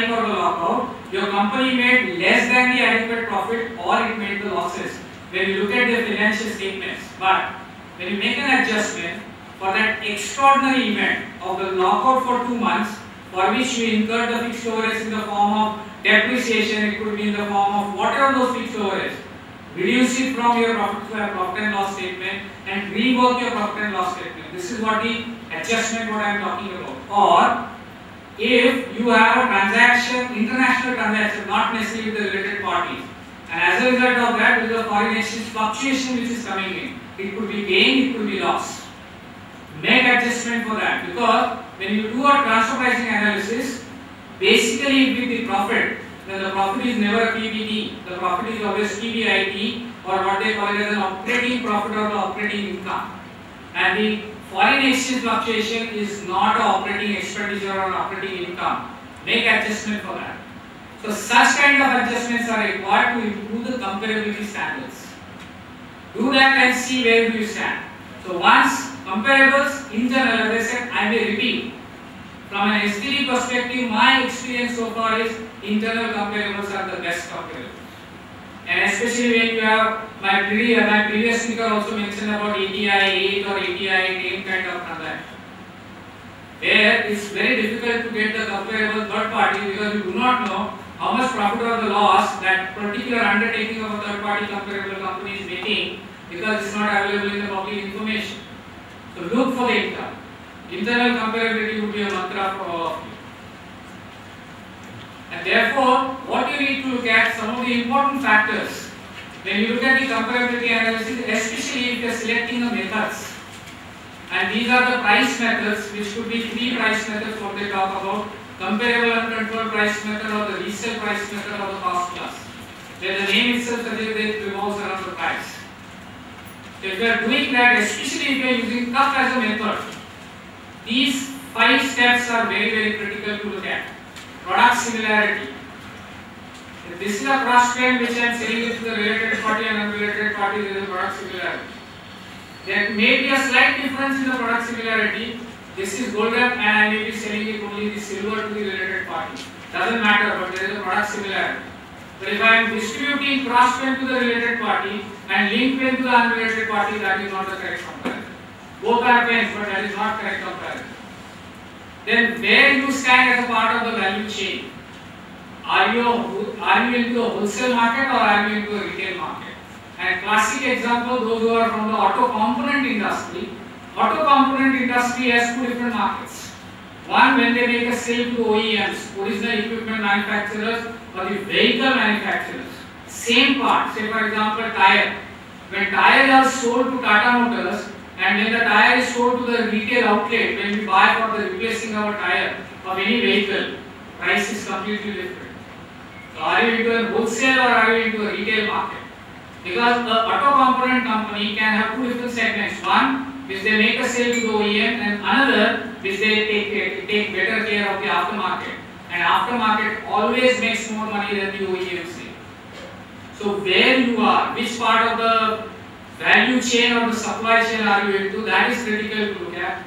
for the lockout, your company made less than the adequate profit or it made the losses when you look at the financial statements. But when you make an adjustment for that extraordinary event of the lockout for 2 months, for which you incurred the fixed overheads in the form of depreciation, it could be in the form of whatever those fixed overheads, reduce it from your profit and loss statement and rework your profit and loss statement. This is what the adjustment what I am talking about. Or if you have a transaction, international transaction, not necessarily with the related parties, and as a result of that, there is a foreign exchange fluctuation which is coming in. It could be gain, it could be loss. Make adjustment for that, because when you do a transfer pricing analysis, basically with the profit, then the profit is never PBT. The profit is always PBIT, or what they call it as an operating profit or the operating income. And the foreign exchange fluctuation is not an operating expenditure or an operating income. Make adjustment for that. So such kind of adjustments are required to improve the comparability standards. Do that and see where do you stand. So once comparables, in general, as I said, I may repeat. From an STD perspective, my experience so far is internal comparables are the best comparables. And especially when you have my previous speaker also mentioned about ATI 8 or ATI 10 kind of transaction. There it's very difficult to get the comparable third party because you do not know how much profit or the loss that particular undertaking of a third party comparable company is making, because it's not available in the public information. So look for the income. Internal comparability would be a mantra for all of you. And therefore, what you need to look at, some of the important factors when you look at the comparability analysis, especially if you are selecting the methods. And these are the price methods, which could be 3 price methods what they talk about: comparable uncontrolled price method, or the resale price method, or the cost plus. Where the name itself suggests it revolves around the price. So if you are doing that, especially if you are using CUP as a method, these 5 steps are very, very critical to look at. Product similarity. If this is a cross claim which I am selling it to the related party and unrelated party, there is a product similarity. There may be a slight difference in the product similarity. This is gold and I may be selling it only the silver to the related party. Doesn't matter, but there is a product similarity. But if I am distributing cross claim to the related party and link claim to the unrelated party, that is not the correct comparison. Both are claims, but that is not correct comparison. Then where you stand as a part of the value chain? Are you into a wholesale market or are you into a retail market? And classic example, those who are from the auto component industry. Auto component industry has 2 different markets. One, when they make a sale to OEMs, original equipment manufacturers, or the vehicle manufacturers. Same part, say for example tire. When tires are sold to Tata Motors, and when the tire is sold to the retail outlet, when we buy for the replacing our tire of any vehicle, price is completely different. So are you into a wholesale or are you into a retail market? Because the auto component company can have 2 different segments. One, which they make a sale to the OEM, and another which they take better care of the aftermarket. And aftermarket always makes more money than the OEM sale. So where you are, which part of the value chain or the supply chain are you into, that is critical to look at.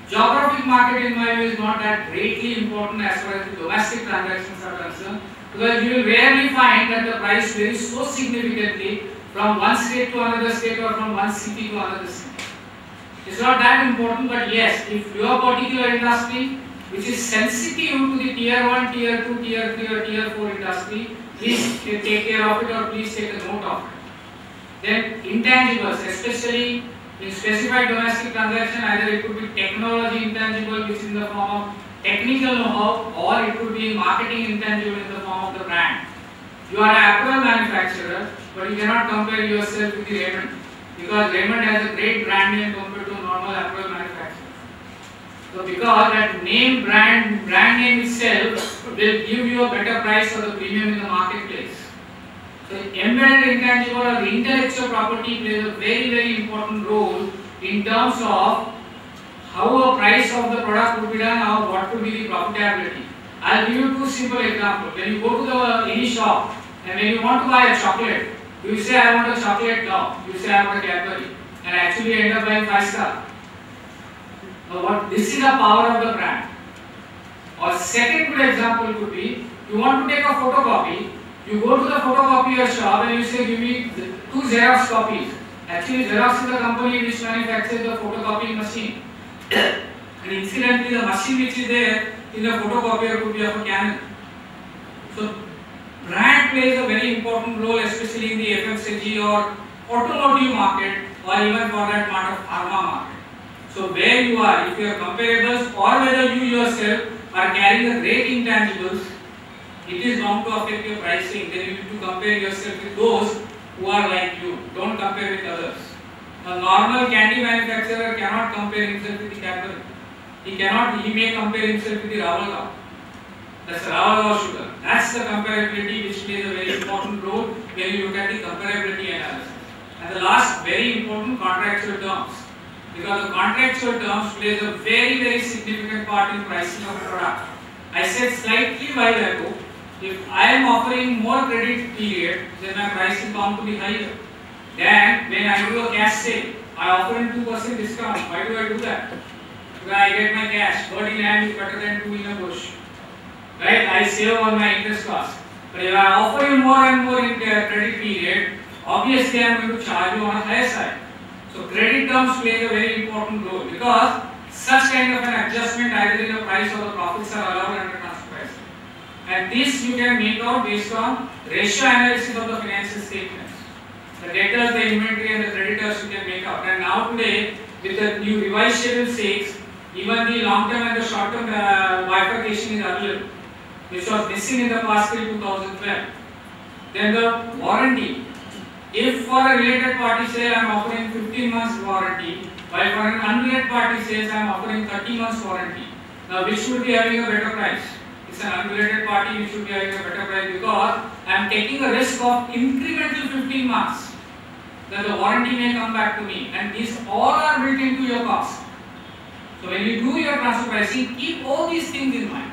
Geographic market in my view is not that greatly important as far as the domestic transactions are concerned, because you will rarely find that the price varies so significantly from one state to another state or from one city to another city. It's not that important, but yes, if your particular industry which is sensitive to the tier 1, tier 2, tier 3 or tier 4 industry, please take care of it or please take a note of it. Then intangibles, especially in specified domestic transaction, either it could be technology intangible which is in the form of technical know-how, or it could be marketing intangible in the form of the brand. You are an apparel manufacturer, but you cannot compare yourself with the Raymond, because Raymond has a great brand name compared to a normal apparel manufacturer. So because that name brand name itself will give you a better price or the premium in the marketplace. So embedded intangible or the intellectual property plays a very, very important role in terms of how a price of the product would be done or what would be the profitability. I'll give you 2 simple examples. When you go to any shop and when you want to buy a chocolate, you say I want a chocolate dog, you say I want a Cadbury, and actually you end up buying 5 star. This is the power of the brand. Or second good example could be, you want to take a photocopy, you go to the photocopier shop and you say give me 2 Xerox copies. Actually Xerox is the company which manufactures the photocopying machine. And incidentally the machine which is there in the photocopier could be of a Canon. So brand plays a very important role, especially in the FMCG or automotive market, or even for that matter pharma market. So where you are, if your comparables or whether you yourself are carrying a great intangibles, it is bound to affect your pricing. Then you need to compare yourself with those who are like you. Don't compare with others. A normal candy manufacturer cannot compare himself with the Cadbury. He may compare himself with the Ravalgaon. That's Ravalgaon sugar. That's the comparability which plays a very important role when you look at the comparability analysis. And the last very important, contractual terms. Because the contractual terms plays a very significant part in pricing of a product. I said slightly while ago, if I am offering more credit period, then my price is bound to be higher. Then when I do a cash sale, I offer him 2% discount. Why do I do that? Because I get my cash. Bird in hand is better than 2 in a bush. Right? I save on my interest cost. But if I offer you more and more in credit period, obviously I am going to charge you on a higher side. So credit terms play a very important role because such kind of an adjustment either in the price or the profits are allowed under transfer pricing. And this you can make out based on ratio analysis of the financial statements. The debtors, the inventory and the creditors you can make out. And now today with the new revised schedule 6, even the long term and the short term bifurcation is available, which was missing in the past till 2012. Then the warranty. If for a related party sale I am offering 15 months warranty, while for an unrelated party sales I am offering 30 months warranty. Now which should be having a better price? It's an unrelated party which should be having a better price because I am taking a risk of incremental 15 months. That the warranty may come back to me, and these all are built into your cost. So when you do your transfer pricing, keep all these things in mind.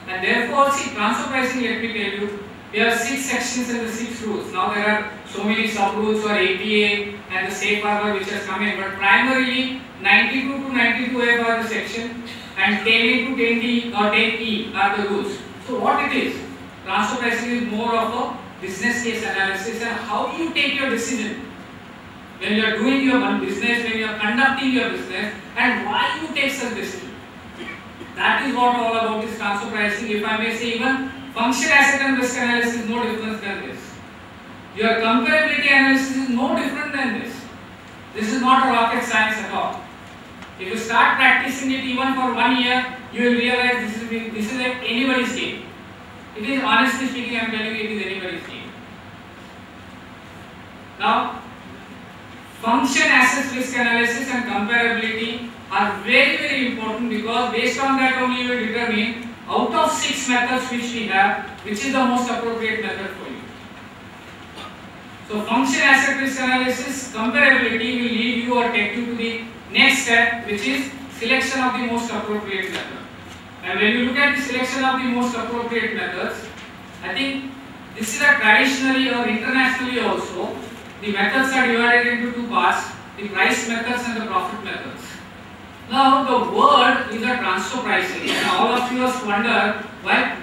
And therefore, see, transfer pricing, let me tell you, there are 6 sections and the 6 rules. Now there are so many sub rules for APA and the safe harbor which has come in, but primarily 92 to 92F are the section and 10A to 10D or 10E are the rules. So what it is? Transfer pricing is more of a business case analysis and how you take your decision when you are doing your business, when you are conducting your business, and why you take such decision. That is what all about is transfer pricing. If I may say, even function, asset and risk analysis is no different than this. Your comparability analysis is no different than this. This is not a rocket science at all. If you start practicing it even for 1 year, you will realize this is like anybody's game. It is, honestly speaking, I am telling you, it is anybody's game. Now, function, assets, risk analysis and comparability are very important because based on that only you will determine out of 6 methods which we have, which is the most appropriate method for you. So function, asset, risk analysis, comparability will lead you or take you to the next step, which is selection of the most appropriate method. And when you look at the selection of the most appropriate methods, I think this is a traditionally or internationally also, the methods are divided into 2 parts, the price methods and the profit methods. Now the word is a transfer pricing, and all of you must wonder why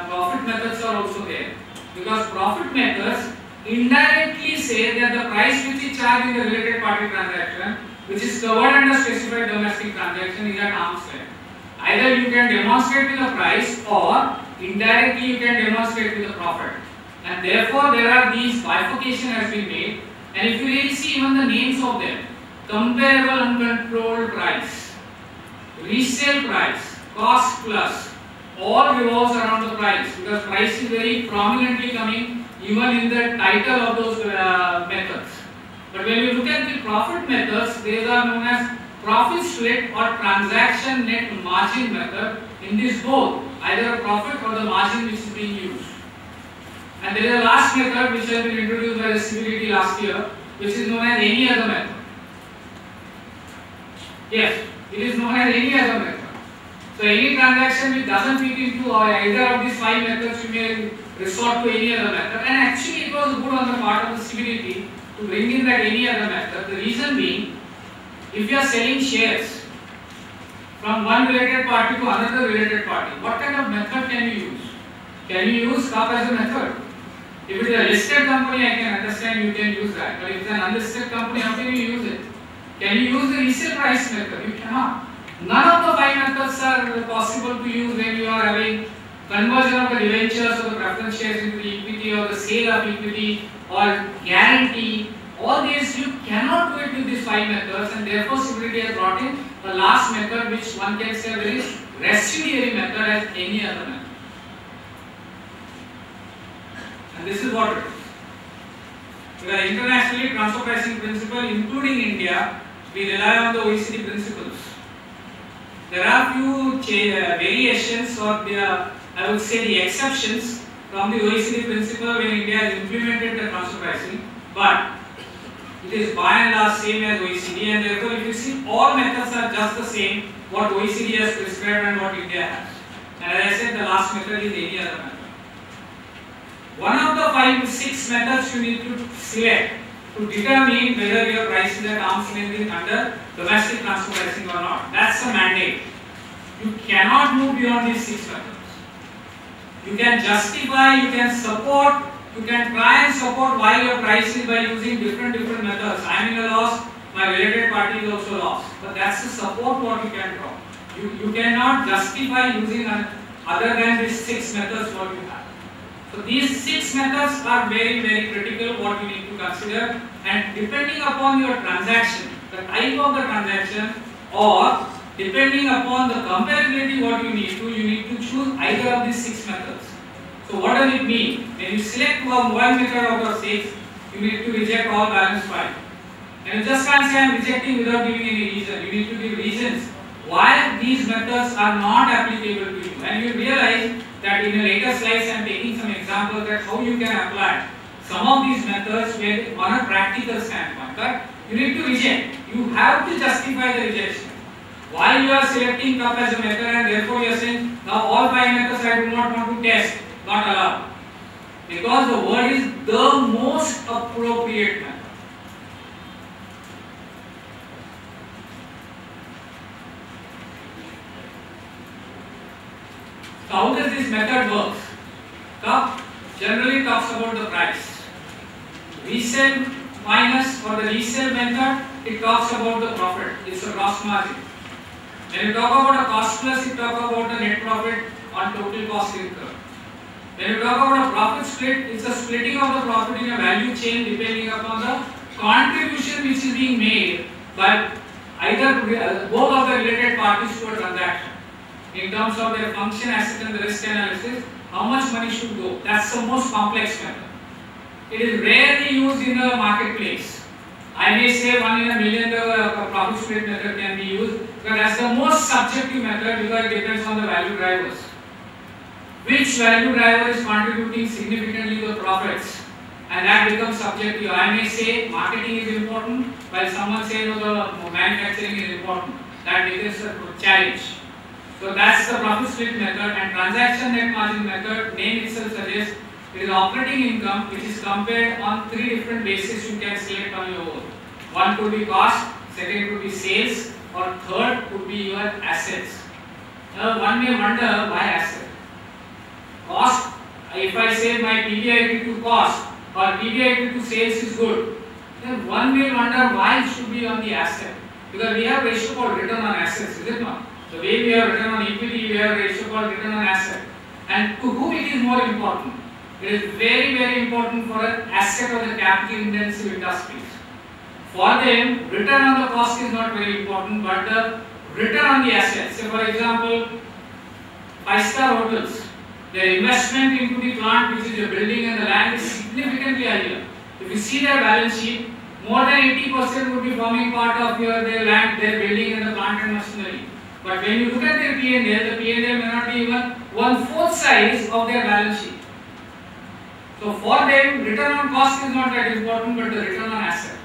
profit methods are also there. Because profit methods indirectly say that the price which is charged in the related party transaction, which is covered under specified domestic transaction, is at arm's length. Either you can demonstrate with the price or indirectly you can demonstrate with the profit. And therefore there are these bifurcation has been made, and if you really see even the names of them, comparable uncontrolled price, resale price, cost plus, all revolves around the price because price is very prominently coming even in the title of those methods. But when you look at the profit methods, these are known as profit split or transaction net margin method. In this both, either a profit or the margin which is being used. And there is a last method which has been introduced by the CBDT last year, which is known as any other method. Yes, it is known as any other method. So any transaction which doesn't fit into either of these 5 methods, you may resort to any other method. And actually it was good on the part of the CBDT to bring in that any other method. The reason being, if you are selling shares, from one related party to another related party. What kind of method can you use? Can you use CUP as a method? If it is a listed company, I can understand you can use that. But if it is an unlisted company, how can you use it? Can you use the resale price method? You cannot. None of the 5 methods are possible to use when you are having conversion of the debentures or the preference shares into the equity or the sale of equity or guarantee. All these you cannot do it with these 5 methods, and therefore CBDT has brought in the last method, which one can say a very residuary method as any other method. And this is what it is. Because internationally, transfer pricing principle, including India, we rely on the OECD principles. There are few variations or I would say the exceptions from the OECD principle when India has implemented the transfer pricing, but it is by and large same as OECD, and therefore if you see all methods are just the same what OECD has prescribed and what India has. And as I said, the last method is any other method. One of the 5 to 6 methods you need to select to determine whether your price is at arm's length under domestic transfer pricing or not. That's the mandate. You cannot move beyond these 6 methods. You can justify, you can support, you can try and support why your price is by using different methods. I am in a loss, my related party is also lost. But that's the support what you can draw. You cannot justify using other than these 6 methods what you have. So these 6 methods are very critical what you need to consider, and depending upon your transaction, the type of the transaction, or depending upon the comparability what you need to choose either of these 6 methods. So what does it mean? When you select one method out of 6, you need to reject all balance 5. And you just can't say I am rejecting without giving any reason. You need to give reasons why these methods are not applicable to you. And you realize that in a later slides I am taking some examples that how you can apply some of these methods on a practical standpoint. But you need to reject. You have to justify the rejection. Why you are selecting CUP as a method, and therefore you are saying now all 5 methods I do not want to test, not allowed. Because the word is the most appropriate method. So how does this method work? CUP generally talks about the price. Resale minus, for the resale method, it talks about the profit. It's a gross margin. When you talk about a cost plus, you talk about the net profit on total cost incurred. When you talk about a profit split, it's a splitting of the profit in a value chain depending upon the contribution which is being made by either both of the related parties to a transaction. In terms of their function, asset and the risk analysis, how much money should go. That's the most complex method. It is rarely used in the marketplace. I may say 1 in a million the profit split method can be used, but that's the most subjective method because it depends on the value drivers. Which value driver is contributing significantly to the profits, and that becomes subjective. I may say marketing is important, while someone says no, the manufacturing is important. That becomes a challenge. So that's the profit split method, and transaction net margin method, name itself suggests it is operating income which is compared on 3 different bases you can select on your own. One could be cost, second could be sales, or third could be your assets. Now one may wonder why asset? Cost, if I say my PBIT to cost or PBIT to sales is good, then one may wonder why it should be on the asset. Because we have a ratio called return on assets, is it not? The way we have return on equity, we have a ratio called return on asset. And to whom it is more important? It is very important for an asset or the capital intensive industries. For them, return on the cost is not very important, but the return on the assets. So for example, 5-star hotels, their investment into the plant which is the building and the land is significantly higher. If you see their balance sheet, more than 80% would be forming part of their land, their building and the plant and machinery. But when you look at their P&L, the P&L may not be even 1/4 size of their balance sheet. So for them, return on cost is not that important, but the return on asset,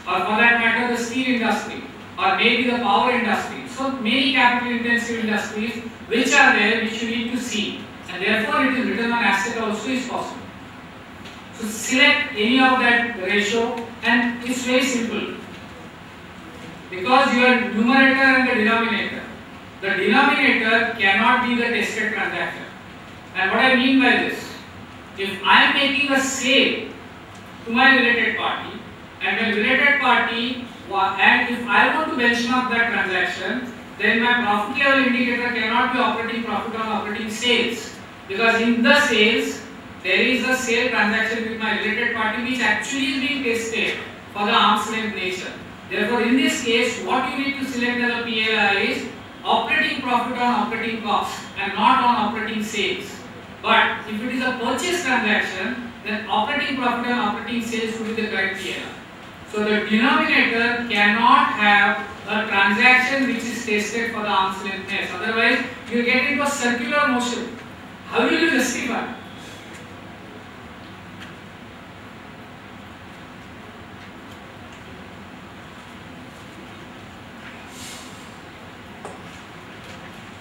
or for that matter, the steel industry, or maybe the power industry. So many capital intensive industries which are there, which you need to see, and therefore it is return on asset also is possible. So select any of that ratio, and it's very simple. Because your numerator and the denominator, the denominator cannot be the tested transaction. And what I mean by this, if I am making a sale to my related party, and my related party, and if I want to benchmark that transaction, then my profit level indicator cannot be operating profit on operating sales, because in the sales there is a sale transaction with my related party which actually is being tested for the arm's length nature. Therefore, in this case, what you need to select as a PLI is operating profit on operating costs and not on operating sales. But if it is a purchase transaction, then operating profit on operating sales would be the correct PLI. So the denominator cannot have a transaction which is tested for the arm's lengthness. Otherwise, you get into a circular motion. How will you justify?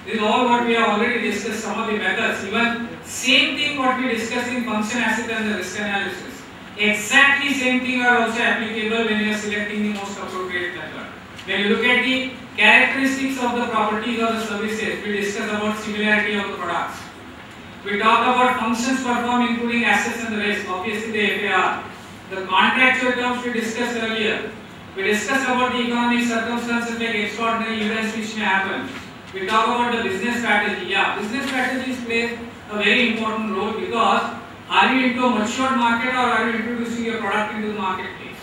This is all what we have already discussed, some of the methods. Even same thing what we discussed in function asset and the risk analysis. Exactly same thing are also applicable when you are selecting the most appropriate method. When you look at the characteristics of the properties of the services, we discuss about similarity of the products. We talk about functions performed including assets and the risk, obviously the FAR. The contractual terms we discussed earlier. We discussed about the economic circumstances like extraordinary events which may happen. We talk about the business strategy. Yeah, business strategies play a very important role, because are you into a matured market or are you introducing your product into the marketplace?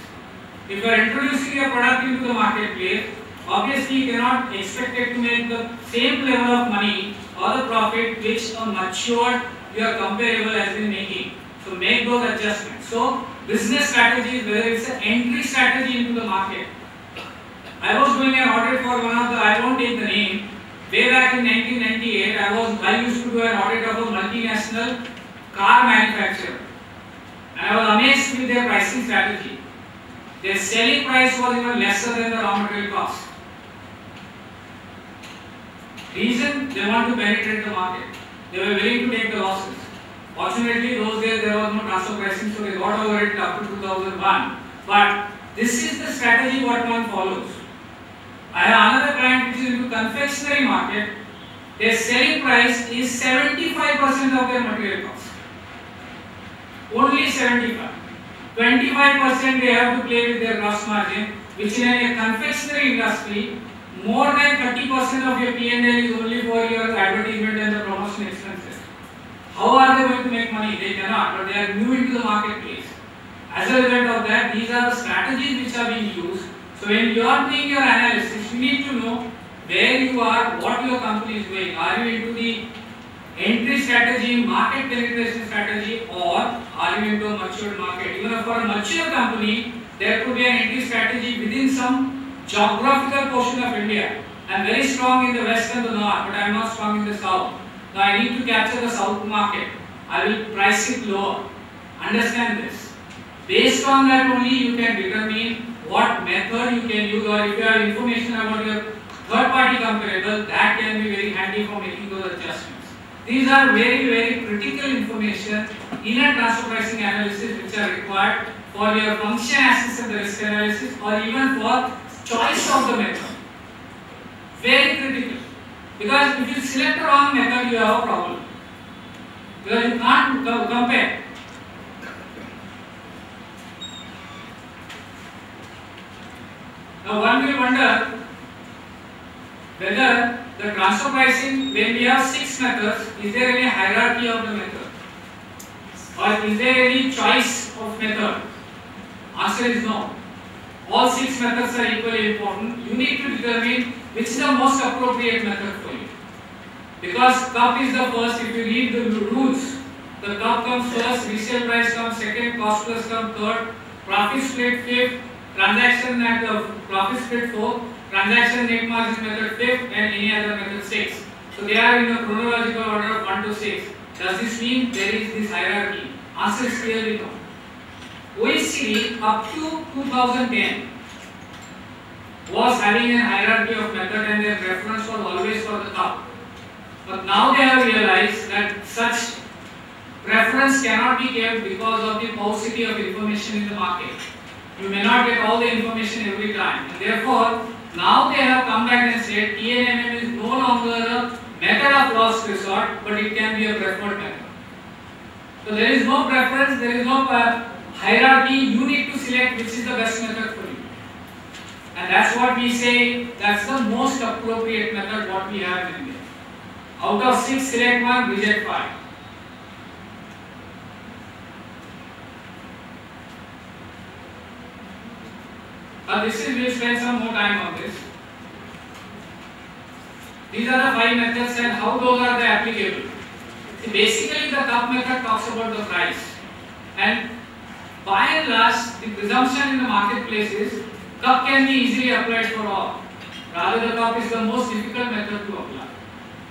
If you are introducing your product into the marketplace, obviously you cannot expect it to make the same level of money or the profit which a matured your comparable has been making. So make those adjustments. So business strategies, whether it's an entry strategy into the market. I was doing an audit for one of the, I won't take the name. Way back in 1998, I used to do an audit of a multinational car manufacturer, and I was amazed with their pricing strategy. Their selling price was even lesser than the raw material cost. Reason, they want to penetrate the market. They were willing to take the losses. Fortunately, those days there was no transfer pricing, so they got over it up to 2001. But this is the strategy what one follows. I have another client which is into confectionery market. Their selling price is 75% of their material cost. Only 75. 25% they have to play with their gross margin, which in a confectionery industry, more than 30% of your P&L is only for your advertisement and the promotion expenses. How are they going to make money? They cannot, but they are new into the marketplace. As a result of that, these are the strategies which are being used. So when you are doing your analysis, you need to know where you are, what your company is doing. Are you into the entry strategy, market penetration strategy, or are you into a matured market? Even for a mature company, there could be an entry strategy within some geographical portion of India. I am very strong in the west and the north, but I am not strong in the south. Now I need to capture the south market. I will price it lower. Understand this. Based on that only you can determine what method you can use, or if you have information about your third party comparable, that can be very handy for making those adjustments. These are very, very critical information in a transfer pricing analysis which are required for your function assets and the risk analysis, or even for choice of the method. Very critical. Because if you select the wrong method, you have a problem. Because you can't compare. Now one will wonder whether the transfer pricing, when we have 6 methods, is there any hierarchy of the method? Or is there any choice of method? Answer is no. All 6 methods are equally important. You need to determine which is the most appropriate method for you. Because cup is the first, if you read the rules, the cup comes first, resale price comes second, cost plus comes third, profit split fifth, transaction at the profit split fourth, transaction net margin method fifth, and any other method sixth. So they are in the chronological order of 1 to 6. Does this mean there is this hierarchy? Answer is clearly no. OECD up to 2010 was having a hierarchy of method, and their preference was always for the cup. But now they have realized that such preference cannot be kept because of the paucity of information in the market. You may not get all the information every time. And therefore, Now they have come back and said TNMM is no longer a method of last resort, but it can be a preferred method. So there is no preference, there is no hierarchy. You need to select which is the best method for you. And that's what we say, that's the most appropriate method what we have in India. Out of 6, select 1, reject 5. We'll spend some more time on this. These are the 5 methods and how those are they applicable. See, basically the cup method talks about the price. And by and large, the presumption in the marketplace is cup can be easily applied for all. Rather, the cup is the most difficult method to apply.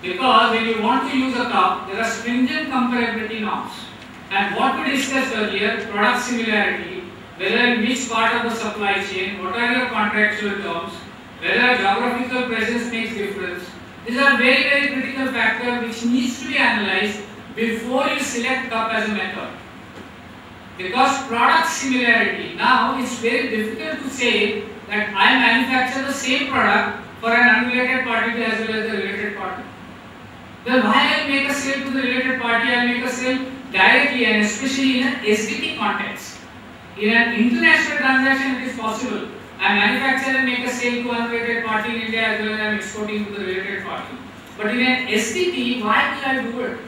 Because when you want to use a cup, there are stringent comparability norms. And what we discussed earlier, product similarity, whether in which part of the supply chain, what are your contractual terms, whether geographical presence makes difference. These are very, very critical factors which needs to be analyzed before you select cup as a method. Because product similarity, now it's very difficult to say that I manufacture the same product for an unrelated party as well as the related party. Then why I make a sale to the related party, I make a sale directly, and especially in an SDT context. In an international transaction it is possible. I manufacture and make a sale to unrelated party in India as well as I am exporting to the related party. But in an SDT, why will I do it?